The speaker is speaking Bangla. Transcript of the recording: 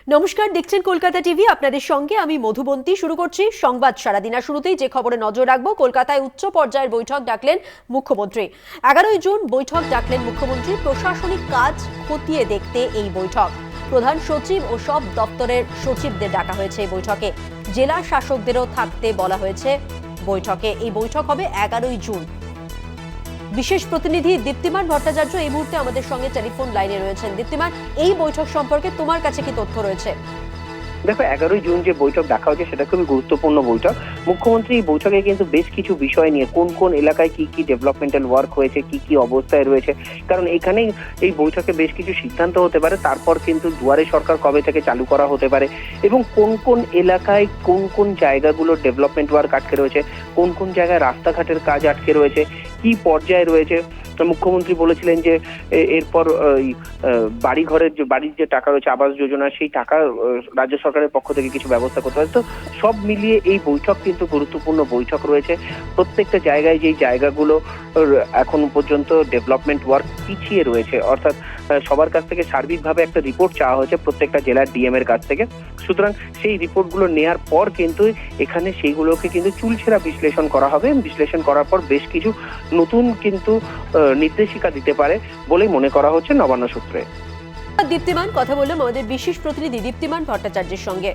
নমস্কার, দেখছেন কলকাতা টিভি। আপনাদের সঙ্গে আমি মধুবন্তী। শুরু করছি সংবাদ সারাদিন। আর শুরুতেই যে খবরে নজর রাখবো, কলকাতায় উচ্চ পর্যায়ের বৈঠক ডাকলেন মুখ্যমন্ত্রী। 11ই জুন বৈঠক ডাকলেন মুখ্যমন্ত্রী। প্রশাসনিক কাজ খতিয়ে দেখতে এই বৈঠক। প্রধান সচিব ও সব দপ্তরের সচিবদের ডাকা হয়েছে এই বৈঠকে। জেলা শাসকদেরও থাকতে বলা হয়েছে বৈঠকে। এই বৈঠক হবে 11ই জুন। বিশেষ প্রতিনিধি দীপ্তিমান ভট্টাচার্য এই মুহূর্তে আমাদের সঙ্গে টেলিফোন লাইনে রয়েছেন। দীপ্তিমান, এই বৈঠক সম্পর্কে তোমার কাছে কি তথ্য রয়েছে? দেখো, 11ই জুন যে বৈঠক ডাকা হচ্ছে সেটা খুবই গুরুত্বপূর্ণ বৈঠক। মুখ্যমন্ত্রী এই বৈঠকে কিন্তু বেশ কিছু বিষয় নিয়ে, কোন কোন এলাকায় কি কি ডেভেলপমেন্টাল ওয়ার্ক হয়েছে, কি কি অবস্থায় রয়েছে, কারণ এখানেই এই বৈঠকে বেশ কিছু সিদ্ধান্ত হতে পারে। তারপর কিন্তু দুয়ারে সরকার কবে থেকে চালু করা হতে পারে এবং কোন কোন এলাকায় কোন কোন জায়গাগুলো ডেভেলপমেন্ট ওয়ার্ক আটকে রয়েছে, কোন কোন জায়গায় রাস্তাঘাটের কাজ আটকে রয়েছে, কি পর্যায়ে রয়েছে। মুখ্যমন্ত্রী বলেছিলেন যে এরপর বাড়ির যে টাকা রয়েছে আবাস যোজনা, সেই টাকা রাজ্য সরকারের পক্ষ থেকে কিছু ব্যবস্থা করতে হবে। তো সব মিলিয়ে এই বৈঠক কিন্তু গুরুত্বপূর্ণ বৈঠক রয়েছে। প্রত্যেকটা জায়গায় যেই জায়গাগুলো এখন পর্যন্ত ডেভেলপমেন্ট ওয়ার্ক পিছিয়ে রয়েছে, অর্থাৎ সবার কাছ থেকে সার্বিকভাবে একটা রিপোর্ট চাওয়া হয়েছে প্রত্যেকটা জেলার ডিএম এর কাছ থেকে। সুতরাং সেই রিপোর্টগুলো নেওয়ার পর কিন্তু এখানে সেইগুলোকে কিন্তু চুলচেরা বিশ্লেষণ করা হবে। বিশ্লেষণ করার পর বেশ কিছু নতুন কিন্তু নির্দেশিকা দিতে পারে বলেই মনে করা হচ্ছে নবান্ন সূত্রে। দীপ্তিমান, কথা বললাম আমাদের বিশেষ প্রতিনিধি দীপ্তিমান ভট্টাচার্যের সঙ্গে।